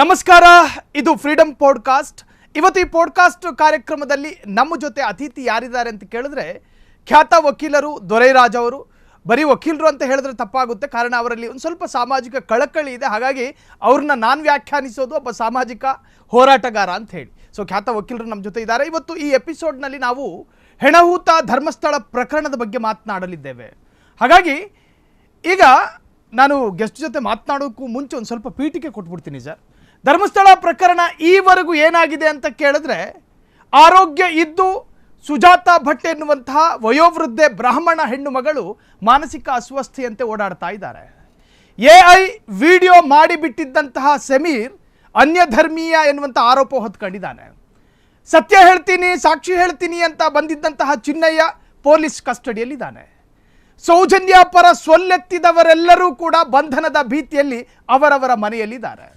ನಮಸ್ಕಾರ, ಇದು freedom podcast. ಇವತ್ತು ಈ ಪಾಡ್ಕಾಸ್ಟ್ ಕಾರ್ಯಕ್ರಮದಲ್ಲಿ ನಮ್ಮ ಜೊತೆ ಅತಿಥಿ ಯಾರಿದ್ದಾರೆ ಅಂತ ಕೇಳಿದ್ರೆ ಖ್ಯಾತ ವಕೀಲರು ದೊರೈರಾಜ್ ಅವರು. ಬರೀ ವಕೀಲರು ಅಂತ ಹೇಳಿದ್ರೆ ತಪ್ಪಾಗುತ್ತೆ, ಕಾರಣ ಅವರಲ್ಲಿ ಒಂದು ಸ್ವಲ್ಪ ಸಾಮಾಜಿಕ ಕಳಕಳಿ ಇದೆ. ಹಾಗಾಗಿ ಅವ್ರನ್ನ ನಾನು ವ್ಯಾಖ್ಯಾನಿಸೋದು ಒಬ್ಬ ಸಾಮಾಜಿಕ ಹೋರಾಟಗಾರ ಅಂತ ಹೇಳಿ. ಸೊ ಖ್ಯಾತ ವಕೀಲರು ನಮ್ಮ ಜೊತೆ ಇದ್ದಾರೆ. ಇವತ್ತು ಈ ಎಪಿಸೋಡ್ನಲ್ಲಿ ನಾವು ಹೆಣಹೂತ ಧರ್ಮಸ್ಥಳ ಪ್ರಕರಣದ ಬಗ್ಗೆ ಮಾತನಾಡಲಿದ್ದೇವೆ. ಹಾಗಾಗಿ ಈಗ ನಾನು ಗೆಸ್ಟ್ ಜೊತೆ ಮಾತನಾಡೋಕ್ಕೂ ಮುಂಚೆ ಒಂದು ಸ್ವಲ್ಪ ಪೀಠಿಕೆ ಕೊಟ್ಬಿಡ್ತೀನಿ ಸರ್. ಧರ್ಮಸ್ಥಳ ಪ್ರಕರಣ ಈವರೆಗೂ ಏನಾಗಿದೆ ಅಂತ ಕೇಳಿದ್ರೆ, ಆರೋಗ್ಯ ಇದ್ದು ಸುಜಾತ ಭಟ್ ಎನ್ನುವಂತಹ ವಯೋವೃದ್ಧೆ ಬ್ರಾಹ್ಮಣ ಹೆಣ್ಣು ಮಗಳು ಮಾನಸಿಕ ಅಸ್ವಸ್ಥೆಯಂತೆ ಓಡಾಡ್ತಾ ಇದ್ದಾರೆ. AI ವಿಡಿಯೋ ಮಾಡಿಬಿಟ್ಟಿದ್ದಂತಹ ಸಮೀರ್ ಅನ್ಯಧರ್ಮೀಯ ಎನ್ನುವಂಥ ಆರೋಪ ಹೊತ್ಕೊಂಡಿದ್ದಾನೆ. ಸತ್ಯ ಹೇಳ್ತೀನಿ, ಸಾಕ್ಷಿ ಹೇಳ್ತೀನಿ ಅಂತ ಬಂದಿದ್ದಂತಹ ಚಿನ್ನಯ್ಯ ಪೊಲೀಸ್ ಕಸ್ಟಡಿಯಲ್ಲಿದ್ದಾನೆ. ಸೌಜನ್ಯ ಪರ ಸೊಲ್ಲೆತ್ತಿದವರೆಲ್ಲರೂ ಕೂಡ ಬಂಧನದ ಭೀತಿಯಲ್ಲಿ ಅವರವರ ಮನೆಯಲ್ಲಿದ್ದಾರೆ.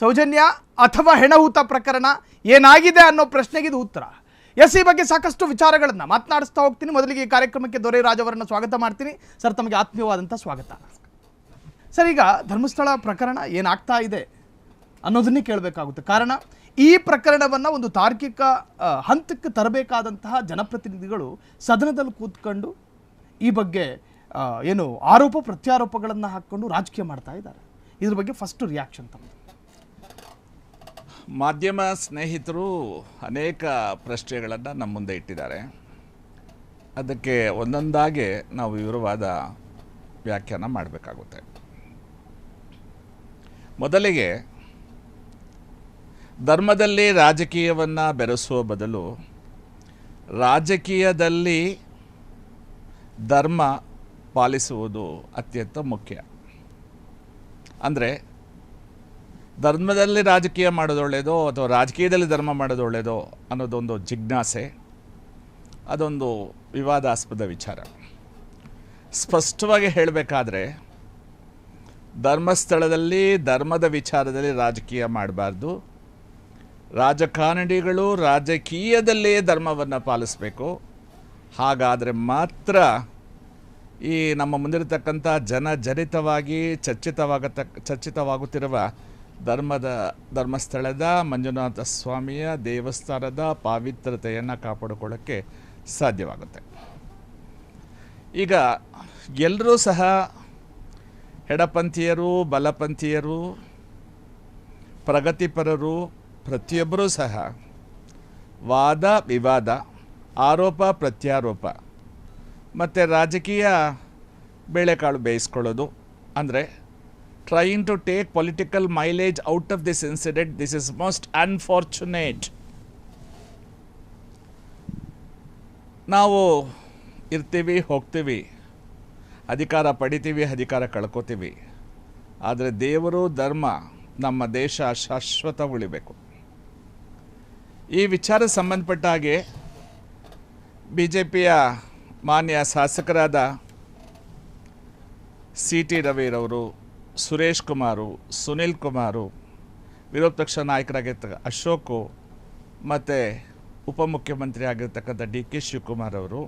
ಸೌಜನ್ಯ ಅಥವಾ ಹೆಣಹೂತ ಪ್ರಕರಣ ಏನಾಗಿದೆ ಅನ್ನೋ ಪ್ರಶ್ನೆಗೆ ಇದು ಉತ್ತರ. ಈ ಬಗ್ಗೆ ಸಾಕಷ್ಟು ವಿಚಾರಗಳನ್ನು ಮಾತನಾಡಿಸ್ತಾ ಹೋಗ್ತೀನಿ. ಮೊದಲಿಗೆ ಈ ಕಾರ್ಯಕ್ರಮಕ್ಕೆ ದೊರೈರಾಜ್ ಅವರನ್ನು ಸ್ವಾಗತ ಮಾಡ್ತೀನಿ. ಸರ್, ತಮಗೆ ಆತ್ಮೀಯವಾದಂಥ ಸ್ವಾಗತ. ಸರ್, ಈಗ ಧರ್ಮಸ್ಥಳ ಪ್ರಕರಣ ಏನಾಗ್ತಾ ಇದೆ ಅನ್ನೋದನ್ನೇ ಕೇಳಬೇಕಾಗುತ್ತೆ. ಕಾರಣ ಈ ಪ್ರಕರಣವನ್ನು ಒಂದು ತಾರ್ಕಿಕ ಹಂತಕ್ಕೆ ತರಬೇಕಾದಂತಹ ಜನಪ್ರತಿನಿಧಿಗಳು ಸದನದಲ್ಲಿ ಕೂತ್ಕೊಂಡು ಈ ಬಗ್ಗೆ ಏನು ಆರೋಪ ಪ್ರತ್ಯಾರೋಪಗಳನ್ನು ಹಾಕ್ಕೊಂಡು ರಾಜಕೀಯ ಮಾಡ್ತಾ ಇದ್ದಾರೆ. ಇದ್ರ ಬಗ್ಗೆ ಫಸ್ಟ್ ರಿಯಾಕ್ಷನ್ ತಮ್ಮ. ಮಾಧ್ಯಮ ಸ್ನೇಹಿತರು ಅನೇಕ ಪ್ರಶ್ನೆಗಳನ್ನು ನಮ್ಮ ಮುಂದೆ ಇಟ್ಟಿದ್ದಾರೆ. ಅದಕ್ಕೆ ಒಂದೊಂದಾಗಿ ನಾವು ವಿವರವಾದ ವ್ಯಾಖ್ಯಾನ ಮಾಡಬೇಕಾಗುತ್ತೆ. ಮೊದಲಿಗೆ ಧರ್ಮದಲ್ಲಿ ರಾಜಕೀಯವನ್ನು ಬೆರೆಸುವ ಬದಲು ರಾಜಕೀಯದಲ್ಲಿ ಧರ್ಮ ಪಾಲಿಸುವುದು ಅತ್ಯಂತ ಮುಖ್ಯ. ಅಂದರೆ ಧರ್ಮದಲ್ಲಿ ರಾಜಕೀಯ ಮಾಡೋದು ಒಳ್ಳೆಯದೋ ಅಥವಾ ರಾಜಕೀಯದಲ್ಲಿ ಧರ್ಮ ಮಾಡೋದು ಒಳ್ಳೆಯದೋ ಅನ್ನೋದೊಂದು ಜಿಜ್ಞಾಸೆ, ಅದೊಂದು ವಿವಾದಾಸ್ಪದ ವಿಚಾರ. ಸ್ಪಷ್ಟವಾಗಿ ಹೇಳಬೇಕಾದ್ರೆ ಧರ್ಮಸ್ಥಳದಲ್ಲಿ ಧರ್ಮದ ವಿಚಾರದಲ್ಲಿ ರಾಜಕೀಯ ಮಾಡಬಾರ್ದು. ರಾಜಕಾರಣಿಗಳು ರಾಜಕೀಯದಲ್ಲೇ ಧರ್ಮವನ್ನು ಪಾಲಿಸಬೇಕು. ಹಾಗಾದರೆ ಮಾತ್ರ ಈ ನಮ್ಮ ಮುಂದಿರತಕ್ಕಂಥ ಜನಜನಿತವಾಗಿ ಚರ್ಚಿತವಾಗುತ್ತಿರುವ ಧರ್ಮಸ್ಥಳದ ಮಂಜುನಾಥ ಸ್ವಾಮಿಯ ದೇವಸ್ಥಾನದ ಪಾವಿತ್ರತೆಯನ್ನು ಕಾಪಾಡಿಕೊಳ್ಳೋಕ್ಕೆ ಸಾಧ್ಯವಾಗುತ್ತೆ. ಈಗ ಎಲ್ಲರೂ ಸಹ ಎಡಪಂಥೀಯರು, ಬಲಪಂಥೀಯರು, ಪ್ರಗತಿಪರರು ಪ್ರತಿಯೊಬ್ಬರೂ ಸಹ ವಾದ ವಿವಾದ, ಆರೋಪ ಪ್ರತ್ಯಾರೋಪ ಮತ್ತು ರಾಜಕೀಯ ಬೇಳೆಕಾಳು ಬೇಯಿಸ್ಕೊಳ್ಳೋದು, ಅಂದರೆ trying to take political mileage out of this incident. This is most unfortunate. ನಾವು ಇರ್ತೀವಿ, ಹೋಗ್ತೀವಿ, ಅಧಿಕಾರ ಪಡಿತೀವಿ, ಅಧಿಕಾರ ಕಳ್ಕೊತೀವಿ. ಆದರೆ ದೇವರು, ಧರ್ಮ, ನಮ್ಮ ದೇಶ ಶಾಶ್ವತ ಉಳಿಬೇಕು. ಈ ವಿಚಾರ ಸಂಬಂಧಪಟ್ಟ ಹಾಗೆ BJPಯ ಮಾನ್ಯ ಶಾಸಕರಾದ CT ರವಿರವರು, ಸುರೇಶ್ ಕುಮಾರು, ಸುನಿಲ್ ಕುಮಾರು, ವಿರೋಧ ಪಕ್ಷ ನಾಯಕರಾಗಿರ್ತಕ್ಕ ಅಶೋಕು ಮತ್ತು ಉಪಮುಖ್ಯಮಂತ್ರಿ ಆಗಿರ್ತಕ್ಕಂಥ DK ಶಿವಕುಮಾರ್ ಅವರು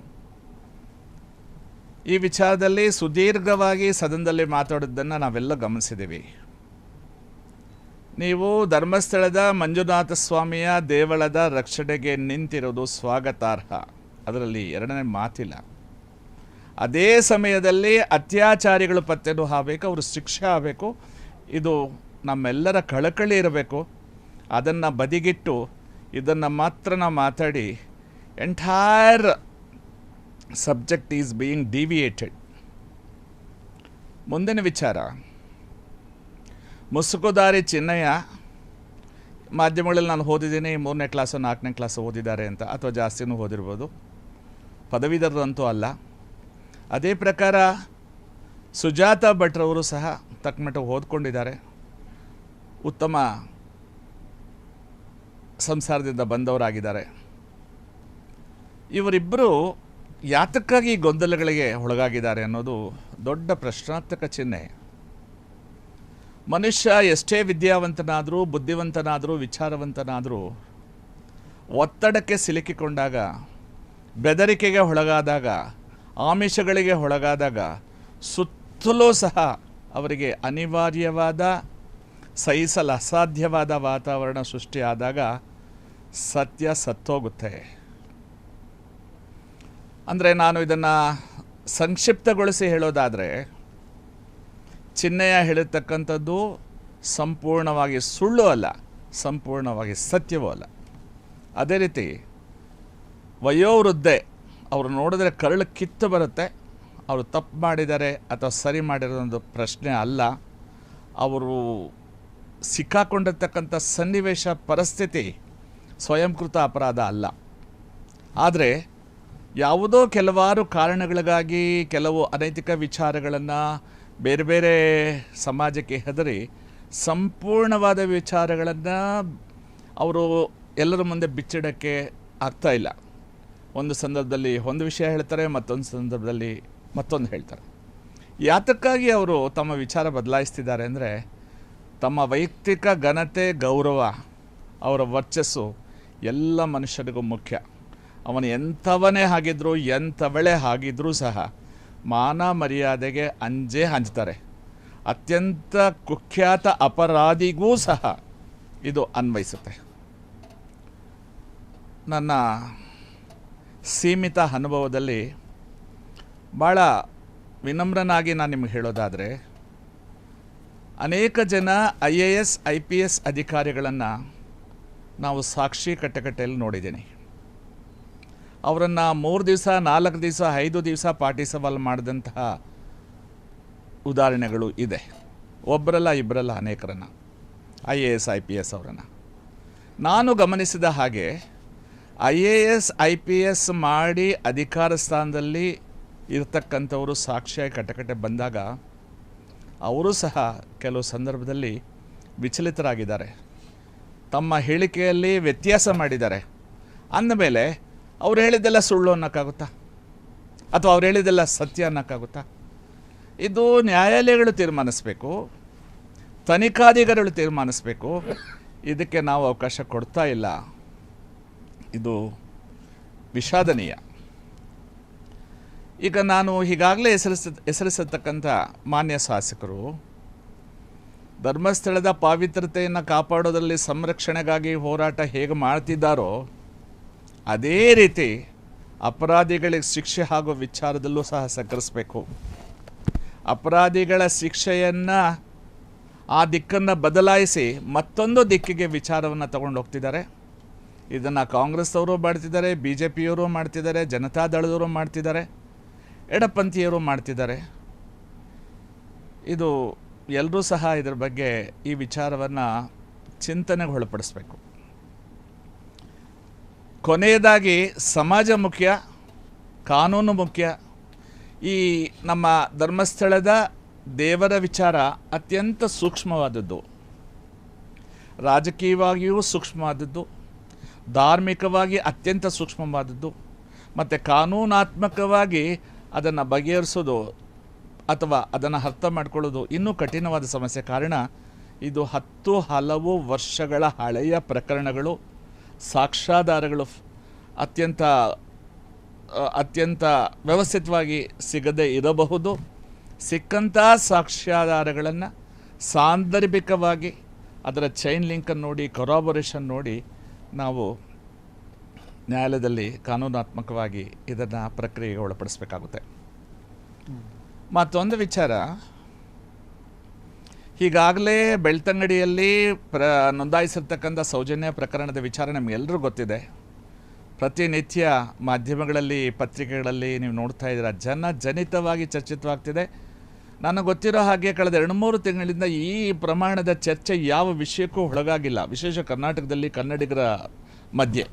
ಈ ವಿಚಾರದಲ್ಲಿ ಸುದೀರ್ಘವಾಗಿ ಸದನದಲ್ಲಿ ಮಾತಾಡೋದನ್ನು ನಾವೆಲ್ಲ ಗಮನಿಸಿದ್ದೀವಿ. ನೀವು ಧರ್ಮಸ್ಥಳದ ಮಂಜುನಾಥ ಸ್ವಾಮಿಯ ದೇವಳದ ರಕ್ಷಣೆಗೆ ನಿಂತಿರೋದು ಸ್ವಾಗತಾರ್ಹ, ಅದರಲ್ಲಿ ಎರಡನೇ ಮಾತಿಲ್ಲ. ಅದೇ ಸಮಯದಲ್ಲಿ ಅತ್ಯಾಚಾರಿಗಳು ಪತ್ತೆನೂ ಆಗಬೇಕು, ಅವರು ಶಿಕ್ಷೆ ಆಗಬೇಕು. ಇದು ನಮ್ಮೆಲ್ಲರ ಕಳಕಳಿ ಇರಬೇಕು. ಅದನ್ನು ಬದಿಗಿಟ್ಟು ಇದನ್ನು ಮಾತ್ರ ನಾವು ಮಾತಾಡಿ entire subject is being deviated. ಮುಂದಿನ ವಿಚಾರ, ಮುಸುಕುದಾರಿ ಚಿನ್ನಯ್ಯ ಮಾಧ್ಯಮಗಳಲ್ಲಿ ನಾನು ಓದಿದ್ದೀನಿ 3ನೇ ಕ್ಲಾಸು 4ನೇ ಕ್ಲಾಸು ಓದಿದ್ದಾರೆ ಅಂತ, ಅಥವಾ ಜಾಸ್ತಿನೂ ಓದಿರ್ಬೋದು, ಪದವೀಧರರಂತೂ ಅಲ್ಲ. ಅದೇ ಪ್ರಕಾರ ಸುಜಾತ ಭಟ್ರವರು ಸಹ ತಕ್ಕಮಟ್ಟ ಓದ್ಕೊಂಡಿದ್ದಾರೆ, ಉತ್ತಮ ಸಂಸಾರದಿಂದ ಬಂದವರಾಗಿದ್ದಾರೆ. ಇವರಿಬ್ಬರು ಯಾತಕ್ಕಾಗಿ ಗೊಂದಲಗಳಿಗೆ ಒಳಗಾಗಿದ್ದಾರೆ ಅನ್ನೋದು ದೊಡ್ಡ ಪ್ರಶ್ನಾರ್ಥಕ ಚಿಹ್ನೆ. ಮನುಷ್ಯ ಎಷ್ಟೇ ವಿದ್ಯಾವಂತನಾದರೂ, ಬುದ್ಧಿವಂತನಾದರೂ, ವಿಚಾರವಂತನಾದರೂ ಒತ್ತಡಕ್ಕೆ ಸಿಲುಕಿಕೊಂಡಾಗ, ಬೆದರಿಕೆಗೆ ಒಳಗಾದಾಗ, ಆಮಿಷಗಳಿಗೆ ಒಳಗಾದಾಗ ಸುತ್ತಲೂ ಸಹ ಅವರಿಗೆ ಅನಿವಾರ್ಯವಾದ ಸಹಿಸಲು ಅಸಾಧ್ಯವಾದ ವಾತಾವರಣ ಸೃಷ್ಟಿಯಾದಾಗ ಸತ್ಯ ಸತ್ತೋಗುತ್ತೆ. ಅಂದರೆ ನಾನು ಇದನ್ನು ಸಂಕ್ಷಿಪ್ತಗೊಳಿಸಿ ಹೇಳೋದಾದರೆ, ಚಿನ್ನಯ್ಯ ಹೇಳಿರ್ತಕ್ಕಂಥದ್ದು ಸಂಪೂರ್ಣವಾಗಿ ಸುಳ್ಳು ಅಲ್ಲ, ಸಂಪೂರ್ಣವಾಗಿ ಸತ್ಯವೂ ಅಲ್ಲ. ಅದೇ ರೀತಿ ವಯೋವೃದ್ಧೆ ಅವರು ನೋಡಿದ್ರೆ ಕರಳು ಕಿತ್ತು ಬರುತ್ತೆ. ಅವರು ತಪ್ಪು ಮಾಡಿದ್ದಾರೆ ಅಥವಾ ಸರಿ ಮಾಡಿರೋದೊಂದು ಪ್ರಶ್ನೆ ಅಲ್ಲ. ಅವರು ಸಿಕ್ಕಾಕೊಂಡಿರ್ತಕ್ಕಂಥ ಸನ್ನಿವೇಶ ಪರಿಸ್ಥಿತಿ ಸ್ವಯಂಕೃತ ಅಪರಾಧ ಅಲ್ಲ. ಆದರೆ ಯಾವುದೋ ಕೆಲವಾರು ಕಾರಣಗಳಿಗಾಗಿ ಕೆಲವು ಅನೈತಿಕ ವಿಚಾರಗಳನ್ನು ಬೇರೆ ಬೇರೆ ಸಮಾಜಕ್ಕೆ ಹೆದರಿ ಸಂಪೂರ್ಣವಾದ ವಿಚಾರಗಳನ್ನು ಅವರು ಎಲ್ಲರ ಮುಂದೆ ಬಿಚ್ಚಿಡೋಕ್ಕೆ ಆಗ್ತಾಯಿಲ್ಲ. ಒಂದು ಸಂದರ್ಭದಲ್ಲಿ ಒಂದು ವಿಷಯ ಹೇಳ್ತಾರೆ, ಮತ್ತೊಂದು ಸಂದರ್ಭದಲ್ಲಿ ಮತ್ತೊಂದು ಹೇಳ್ತಾರೆ. ಯಾತಕ್ಕಾಗಿ ಅವರು ತಮ್ಮ ವಿಚಾರ ಬದಲಾಯಿಸ್ತಿದ್ದಾರೆ ಅಂದರೆ, ತಮ್ಮ ವೈಯಕ್ತಿಕ ಘನತೆ, ಗೌರವ, ಅವರ ವರ್ಚಸ್ಸು ಎಲ್ಲ ಮನುಷ್ಯರಿಗೂ ಮುಖ್ಯ. ಅವನು ಎಂಥವನೇ ಆಗಿದ್ದರೂ ಎಂಥವಳೆ ಆಗಿದ್ರೂ ಸಹ ಮಾನ ಮರ್ಯಾದೆಗೆ ಅಂಜ್ತಾರೆ. ಅತ್ಯಂತ ಕುಖ್ಯಾತ ಅಪರಾಧಿಗೂ ಸಹ ಇದು ಅನ್ವಯಿಸುತ್ತೆ. ನನ್ನ ಸೀಮಿತ ಅನುಭವದಲ್ಲಿ ಭಾಳ ವಿನಮ್ರನಾಗಿ ನಾನು ನಿಮಗೆ ಹೇಳೋದಾದರೆ, ಅನೇಕ ಜನ IAS IPS ಅಧಿಕಾರಿಗಳನ್ನು ನಾವು ಸಾಕ್ಷಿ ಕಟ್ಟಕಟ್ಟೆಯಲ್ಲಿ ನೋಡಿದ್ದೀನಿ. ಅವರನ್ನು 3 ದಿವಸ 4 ದಿವಸ 5 ದಿವಸ ಪಾರ್ಟಿ ಸವಾಲು ಮಾಡಿದಂತಹ ಉದಾಹರಣೆಗಳು ಇದೆ. ಒಬ್ಬರಲ್ಲ ಇಬ್ಬರಲ್ಲ, ಅನೇಕರನ್ನು, IAS IPS ಅವರನ್ನು ನಾನು ಗಮನಿಸಿದ ಹಾಗೆ IAS IPS ಮಾಡಿ ಅಧಿಕಾರ ಸ್ಥಾನದಲ್ಲಿ ಇರತಕ್ಕಂಥವರು ಸಾಕ್ಷಿಯಾಗಿ ಕಟ್ಟಕಟ್ಟೆ ಬಂದಾಗ ಅವರು ಸಹ ಕೆಲವು ಸಂದರ್ಭದಲ್ಲಿ ವಿಚಲಿತರಾಗಿದ್ದಾರೆ, ತಮ್ಮ ಹೇಳಿಕೆಯಲ್ಲಿ ವ್ಯತ್ಯಾಸ ಮಾಡಿದ್ದಾರೆ. ಅಂದಮೇಲೆ ಅವ್ರು ಹೇಳಿದ್ದೆಲ್ಲ ಸುಳ್ಳು ಅನ್ನೋಕ್ಕಾಗುತ್ತಾ, ಅಥವಾ ಅವ್ರು ಹೇಳಿದ್ದೆಲ್ಲ ಸತ್ಯ ಅನ್ನೋಕ್ಕಾಗುತ್ತಾ? ಇದು ನ್ಯಾಯಾಲಯಗಳು ತೀರ್ಮಾನಿಸಬೇಕು, ತನಿಖಾಧಿಕಾರಿಗಳು ತೀರ್ಮಾನಿಸಬೇಕು. ಇದಕ್ಕೆ ನಾವು ಅವಕಾಶ ಕೊಡ್ತಾ ಇಲ್ಲ. ಇದು ವಿಷಾದನೀಯ. ಈಗ ನಾನು ಈಗಾಗಲೇ ಹೆಸರಿಸತಕ್ಕಂಥ ಮಾನ್ಯ ಶಾಸಕರು ಧರ್ಮಸ್ಥಳದ ಪಾವಿತ್ರತೆಯನ್ನು ಕಾಪಾಡೋದರಲ್ಲಿ ಸಂರಕ್ಷಣೆಗಾಗಿ ಹೋರಾಟ ಹೇಗೆ ಮಾಡ್ತಿದ್ದಾರೋ ಅದೇ ರೀತಿ ಅಪರಾಧಿಗಳಿಗೆ ಶಿಕ್ಷೆ ಆಗೋ ವಿಚಾರದಲ್ಲೂ ಸಹ ಸಹಕರಿಸಬೇಕು. ಅಪರಾಧಿಗಳ ಶಿಕ್ಷೆಯನ್ನು ಆ ದಿಕ್ಕನ್ನು ಬದಲಾಯಿಸಿ ಮತ್ತೊಂದು ದಿಕ್ಕಿಗೆ ವಿಚಾರವನ್ನು ತಗೊಂಡು ಹೋಗ್ತಿದ್ದಾರೆ. ಇದನ್ನು ಕಾಂಗ್ರೆಸ್ನವರು ಮಾಡ್ತಿದ್ದಾರೆ, BJPಯವರು ಮಾಡ್ತಿದ್ದಾರೆ, ಜನತಾದಳದವರು ಮಾಡ್ತಿದ್ದಾರೆ, ಎಡಪಂಥೀಯರು ಮಾಡ್ತಿದ್ದಾರೆ. ಇದು ಎಲ್ಲರೂ ಸಹ ಇದರ ಬಗ್ಗೆ ಈ ವಿಚಾರವನ್ನು ಚಿಂತನೆಗೆ ಒಳಪಡಿಸಬೇಕು. ಕೊನೆಯದಾಗಿ ಸಮಾಜ ಮುಖ್ಯ, ಕಾನೂನು ಮುಖ್ಯ. ಈ ನಮ್ಮ ಧರ್ಮಸ್ಥಳದ ದೇವರ ವಿಚಾರ ಅತ್ಯಂತ ಸೂಕ್ಷ್ಮವಾದದ್ದು, ರಾಜಕೀಯವಾಗಿಯೂ ಸೂಕ್ಷ್ಮವಾದದ್ದು, ಧಾರ್ಮಿಕವಾಗಿ ಅತ್ಯಂತ ಸೂಕ್ಷ್ಮವಾದದ್ದು, ಮತ್ತು ಕಾನೂನಾತ್ಮಕವಾಗಿ ಅದನ್ನು ಬಗೆಹರಿಸೋದು ಅಥವಾ ಅದನ್ನು ಅರ್ಥ ಮಾಡಿಕೊಳ್ಳೋದು ಇನ್ನೂ ಕಠಿಣವಾದ ಸಮಸ್ಯೆ. ಕಾರಣ ಇದು ಹಲವು ವರ್ಷಗಳ ಹಳೆಯ ಪ್ರಕರಣಗಳು, ಸಾಕ್ಷ್ಯಾಧಾರಗಳು ಅತ್ಯಂತ ವ್ಯವಸ್ಥಿತವಾಗಿ ಸಿಗದೇ ಇರಬಹುದು. ಸಿಕ್ಕಂಥ ಸಾಕ್ಷ್ಯಾಧಾರಗಳನ್ನು ಸಾಂದರ್ಭಿಕವಾಗಿ ಅದರ ಚೈನ್ ಲಿಂಕನ್ನು ನೋಡಿ, ಕೊರಾಬೊರೇಷನ್ ನೋಡಿ ನಾವು ನ್ಯಾಯಾಲಯದಲ್ಲಿ ಕಾನೂನಾತ್ಮಕವಾಗಿ ಇದನ್ನು ಪ್ರಕ್ರಿಯೆಗೆ ಒಳಪಡಿಸಬೇಕಾಗುತ್ತೆ. ಮತ್ತೊಂದು ವಿಚಾರ, ಈಗಾಗಲೇ ಬೆಳ್ತಂಗಡಿಯಲ್ಲಿ ನೋಂದಾಯಿಸಿರ್ತಕ್ಕಂಥ ಸೌಜನ್ಯ ಪ್ರಕರಣದ ವಿಚಾರ ನಮಗೆಲ್ಲರೂ ಗೊತ್ತಿದೆ. ಪ್ರತಿನಿತ್ಯ ಮಾಧ್ಯಮಗಳಲ್ಲಿ, ಪತ್ರಿಕೆಗಳಲ್ಲಿ ನೀವು ನೋಡ್ತಾ ಇದ್ದೀರ, ಜನಿತವಾಗಿ ಚರ್ಚಿತವಾಗ್ತಿದೆ. ನನಗೆ ಗೊತ್ತಿರೋ ಹಾಗೆ ಕಳೆದ 2-3 ತಿಂಗಳಿಂದ ಈ ಪ್ರಮಾಣದ ಚರ್ಚೆ ಯಾವ ವಿಷಯಕ್ಕೂ ಒಳಗಾಗಿಲ್ಲ, ವಿಶೇಷ ಕರ್ನಾಟಕದಲ್ಲಿ ಕನ್ನಡಿಗರ ಮಧ್ಯೆ.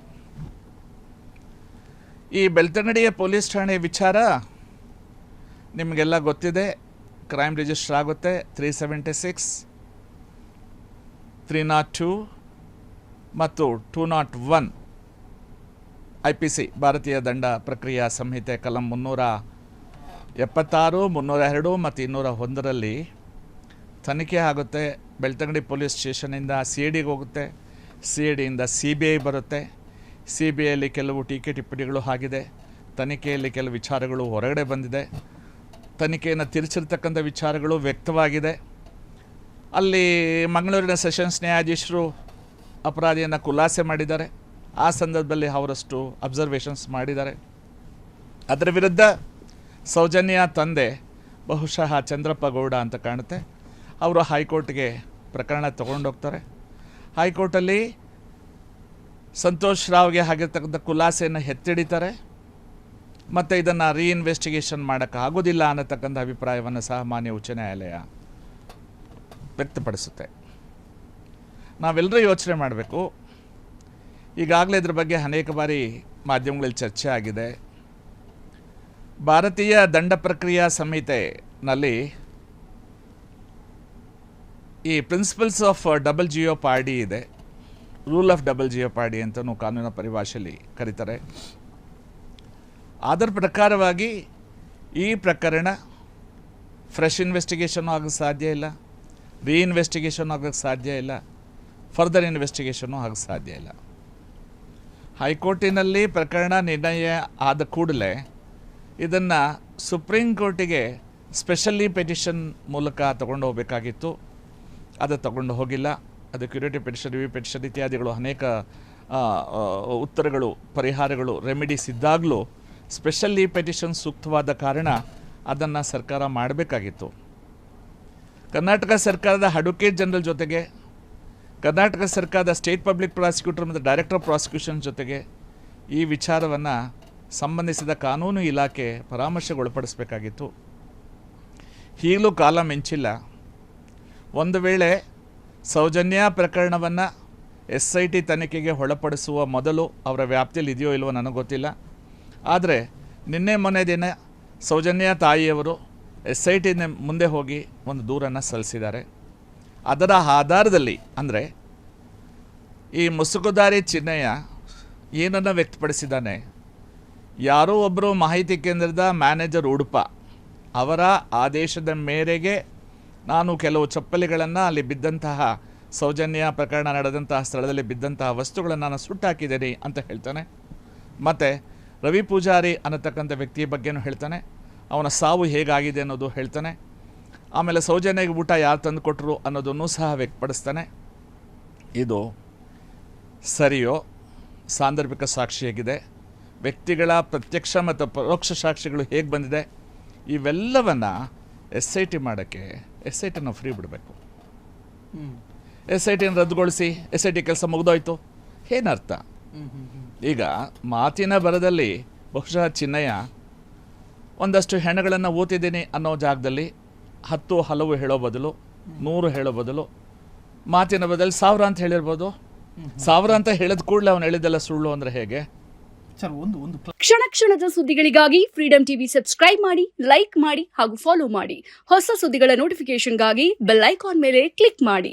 ಈ ಬೆಳ್ತಂಗಡಿಯ ಪೊಲೀಸ್ ಠಾಣೆ ವಿಚಾರ ನಿಮಗೆಲ್ಲ ಗೊತ್ತಿದೆ. ಕ್ರೈಮ್ ರಿಜಿಸ್ಟರ್ ಆಗುತ್ತೆ 376, 302 ಮತ್ತು 201 IPC ಭಾರತೀಯ ದಂಡ ಪ್ರಕ್ರಿಯಾ ಸಂಹಿತೆ ಕಲಂ 376, 302 ಮತ್ತು 201ರಲ್ಲಿ ತನಿಖೆ ಆಗುತ್ತೆ. ಬೆಳ್ತಂಗಡಿ ಪೊಲೀಸ್ ಸ್ಟೇಷನಿಂದ CIDಗೆ ಹೋಗುತ್ತೆ, CIDಯಿಂದ CBI ಬರುತ್ತೆ. CBIಯಲ್ಲಿ ಕೆಲವು ಟೀಕೆ ಟಿಪ್ಪಣಿಗಳು ಆಗಿದೆ, ತನಿಖೆಯಲ್ಲಿ ಕೆಲವು ವಿಚಾರಗಳು ಹೊರಗಡೆ ಬಂದಿದೆ, ತನಿಖೆಯನ್ನು ತಿರುಚಿರ್ತಕ್ಕಂಥ ವಿಚಾರಗಳು ವ್ಯಕ್ತವಾಗಿದೆ. ಅಲ್ಲಿ ಮಂಗಳೂರಿನ ಸೆಷನ್ಸ್ ನ್ಯಾಯಾಧೀಶರು ಅಪರಾಧಿಯನ್ನು ಖುಲಾಸೆ ಮಾಡಿದ್ದಾರೆ. ಆ ಸಂದರ್ಭದಲ್ಲಿ ಅವರಷ್ಟು ಅಬ್ಸರ್ವೇಷನ್ಸ್ ಮಾಡಿದ್ದಾರೆ. ಅದರ ವಿರುದ್ಧ ಸೌಜನ್ಯ ತಂದೆ ಬಹುಶಃ ಚಂದ್ರಪ್ಪ ಗೌಡ ಅಂತ ಕಾಣುತ್ತೆ, ಅವರು ಹೈಕೋರ್ಟ್ಗೆ ಪ್ರಕರಣ ತೊಗೊಂಡೋಗ್ತಾರೆ. ಹೈಕೋರ್ಟಲ್ಲಿ ಸಂತೋಷ್ ರಾವ್ಗೆ ಆಗಿರ್ತಕ್ಕಂಥ ಖುಲಾಸೆಯನ್ನು ಎತ್ತಿಡಿತಾರೆ ಮತ್ತು ಇದನ್ನು ರೀಇನ್ವೆಸ್ಟಿಗೇಷನ್ ಮಾಡೋಕ್ಕಾಗೋದಿಲ್ಲ ಅನ್ನತಕ್ಕಂಥ ಅಭಿಪ್ರಾಯವನ್ನು ಸಹ ಮಾನ್ಯ ಉಚ್ಚ ನ್ಯಾಯಾಲಯ ವ್ಯಕ್ತಪಡಿಸುತ್ತೆ. ನಾವೆಲ್ಲರೂ ಯೋಚನೆ ಮಾಡಬೇಕು. ಈಗಾಗಲೇ ಇದ್ರ ಬಗ್ಗೆ ಅನೇಕ ಬಾರಿ ಮಾಧ್ಯಮಗಳಲ್ಲಿ ಚರ್ಚೆ ಆಗಿದೆ. ಭಾರತೀಯ ದಂಡ ಪ್ರಕ್ರಿಯಾ ಸಂಹಿತೆನಲ್ಲಿ ಈ ಪ್ರಿನ್ಸಿಪಲ್ಸ್ ಆಫ್ ಡಬಲ್ ಜಿಯೋಪಾರ್ಡಿ ಇದೆ, ರೂಲ್ ಆಫ್ ಡಬಲ್ ಜಿಯೋಪಾರ್ಡಿ ಅಂತಲೂ ಕಾನೂನಿನ ಪರಿಭಾಷೆಯಲ್ಲಿ ಕರೀತಾರೆ. ಅದರ ಪ್ರಕಾರವಾಗಿ ಈ ಪ್ರಕರಣ ಫ್ರೆಶ್ ಇನ್ವೆಸ್ಟಿಗೇಷನ್ ಆಗೋಕ್ಕೆ ಸಾಧ್ಯ ಇಲ್ಲ, ರೀಇನ್ವೆಸ್ಟಿಗೇಷನ್ ಆಗೋಕ್ಕೆ ಸಾಧ್ಯ ಇಲ್ಲ, ಫರ್ದರ್ ಇನ್ವೆಸ್ಟಿಗೇಷನ್ನು ಆಗೋಕ್ಕೆ ಸಾಧ್ಯ ಇಲ್ಲ. ಹೈಕೋರ್ಟಿನಲ್ಲಿ ಪ್ರಕರಣ ನಿರ್ಣಯ ಆದ ಕೂಡಲೇ ಇದನ್ನು ಸುಪ್ರೀಂ ಕೋರ್ಟಿಗೆ ಸ್ಪೆಷಲಿ ಪೆಟಿಷನ್ ಮೂಲಕ ತಗೊಂಡು ಹೋಗಬೇಕಾಗಿತ್ತು. ಅದು ತಗೊಂಡು ಹೋಗಿಲ್ಲ. ಅದು ಕ್ಯೂರೇಟಿವ್ ಪೆಟಿಷನ್, ರಿವ್ಯೂ ಪೆಟಿಷನ್ ಇತ್ಯಾದಿಗಳು ಅನೇಕ ಉತ್ತರಗಳು, ಪರಿಹಾರಗಳು, ರೆಮಿಡೀಸ್ ಇದ್ದಾಗಲೂ ಸ್ಪೆಷಲಿ ಪೆಟಿಷನ್ ಸೂಕ್ತವಾದ ಕಾರಣ ಅದನ್ನು ಸರ್ಕಾರ ಮಾಡಬೇಕಾಗಿತ್ತು. ಕರ್ನಾಟಕ ಸರ್ಕಾರದ ಅಡ್ವೊಕೇಟ್ ಜನರಲ್ ಜೊತೆಗೆ ಕರ್ನಾಟಕ ಸರ್ಕಾರದ ಸ್ಟೇಟ್ ಪಬ್ಲಿಕ್ ಪ್ರಾಸಿಕ್ಯೂಟರ್ ಮತ್ತು ಡೈರೆಕ್ಟರ್ ಆಫ್ ಪ್ರಾಸಿಕ್ಯೂಷನ್ ಜೊತೆಗೆ ಈ ವಿಚಾರವನ್ನು ಸಂಬಂಧಿಸಿದ ಕಾನೂನು ಇಲಾಖೆ ಪರಾಮರ್ಶೆಗೊಳಪಡಿಸಬೇಕಾಗಿತ್ತು. ಈಗಲೂ ಕಾಲ ಮಿಂಚಿಲ್ಲ. ಒಂದು ವೇಳೆ ಸೌಜನ್ಯ ಪ್ರಕರಣವನ್ನು SIT ತನಿಖೆಗೆ ಒಳಪಡಿಸುವ ಮೊದಲು ಅವರ ವ್ಯಾಪ್ತಿಯಲ್ಲಿ ಇದೆಯೋ ಇಲ್ವೋ ನನಗೆ ಗೊತ್ತಿಲ್ಲ. ಆದರೆ ನಿನ್ನೆ ಮೊನ್ನೆ ದಿನ ಸೌಜನ್ಯ ತಾಯಿಯವರು SIT ಮುಂದೆ ಹೋಗಿ ಒಂದು ದೂರನ್ನು ಸಲ್ಲಿಸಿದ್ದಾರೆ. ಅದರ ಆಧಾರದಲ್ಲಿ ಅಂದರೆ ಈ ಮುಸುಕುದಾರಿ ಚಿನ್ನಯ್ಯ ಏನನ್ನು ವ್ಯಕ್ತಪಡಿಸಿದ್ದಾನೆ, ಯಾರೋ ಒಬ್ಬರು ಮಾಹಿತಿ ಕೇಂದ್ರದ ಮ್ಯಾನೇಜರ್ ಉಡುಪ ಅವರ ಆದೇಶದ ಮೇರೆಗೆ ನಾನು ಕೆಲವು ಚಪ್ಪಲಿಗಳನ್ನು ಅಲ್ಲಿ ಬಿದ್ದಂತಹ ಸೌಜನ್ಯ ಪ್ರಕರಣ ನಡೆದಂತಹ ಸ್ಥಳದಲ್ಲಿ ಬಿದ್ದಂತಹ ವಸ್ತುಗಳನ್ನು ನಾನು ಸುಟ್ಟಾಕಿದ್ದೇನೆ ಅಂತ ಹೇಳ್ತಾನೆ. ಮತ್ತು ರವಿ ಪೂಜಾರಿ ಅನ್ನತಕ್ಕಂಥ ವ್ಯಕ್ತಿಯ ಬಗ್ಗೆನೂ ಹೇಳ್ತಾನೆ. ಅವನ ಸಾವು ಹೇಗಾಗಿದೆ ಅನ್ನೋದು ಹೇಳ್ತಾನೆ. ಆಮೇಲೆ ಸೌಜನ್ಯಗೆ ಊಟ ಯಾರು ತಂದು ಕೊಟ್ಟರು ಅನ್ನೋದನ್ನು ಸಹ ವ್ಯಕ್ತಪಡಿಸ್ತಾನೆ. ಇದು ಸರಿಯೋ, ಸಾಂದರ್ಭಿಕ ಸಾಕ್ಷಿ ಹೇಗಿದೆ, ವ್ಯಕ್ತಿಗಳ ಪ್ರತ್ಯಕ್ಷ ಮತ್ತು ಪರೋಕ್ಷ ಸಾಕ್ಷಿಗಳು ಹೇಗೆ ಬಂದಿದೆ, ಇವೆಲ್ಲವನ್ನು SIT ಮಾಡೋಕ್ಕೆ SITನ ಫ್ರೀ ಬಿಡಬೇಕು. SITನ ರದ್ದುಗೊಳಿಸಿ SIT ಕೆಲಸ ಮುಗಿದೋಯ್ತು ಏನರ್ಥ? ಈಗ ಮಾತಿನ ಬರದಲ್ಲಿ ಬಹುಶಃ ಚಿನ್ನಯ್ಯ ಒಂದಷ್ಟು ಹೆಣಗಳನ್ನು ಓತಿದ್ದೀನಿ ಅನ್ನೋ ಜಾಗದಲ್ಲಿ 10 ಹಲವು ಹೇಳೋ ಬದಲು 100 ಹೇಳೋ ಬದಲು ಮಾತಿನ ಬದಲು 1000 ಅಂತ ಹೇಳಿರ್ಬೋದು. 1000 ಅಂತ ಹೇಳಿದ ಕೂಡಲೇ ಅವನು ಹೇಳಿದ್ದೆಲ್ಲ ಸುಳ್ಳು ಅಂದರೆ ಹೇಗೆ? ಕ್ಷಣ ಕ್ಷಣದ ಸುದ್ದಿಗಳಿಗಾಗಿ ಫ್ರೀಡಂ ಟಿವಿ ಸಬ್ಸ್ಕ್ರೈಬ್ ಮಾಡಿ, ಲೈಕ್ ಮಾಡಿ ಹಾಗೂ ಫಾಲೋ ಮಾಡಿ. ಹೊಸ ಸುದ್ದಿಗಳ ನೋಟಿಫಿಕೇಶನ್ಗಾಗಿ ಬೆಲ್ ಐಕಾನ್ ಮೇಲೆ ಕ್ಲಿಕ್ ಮಾಡಿ.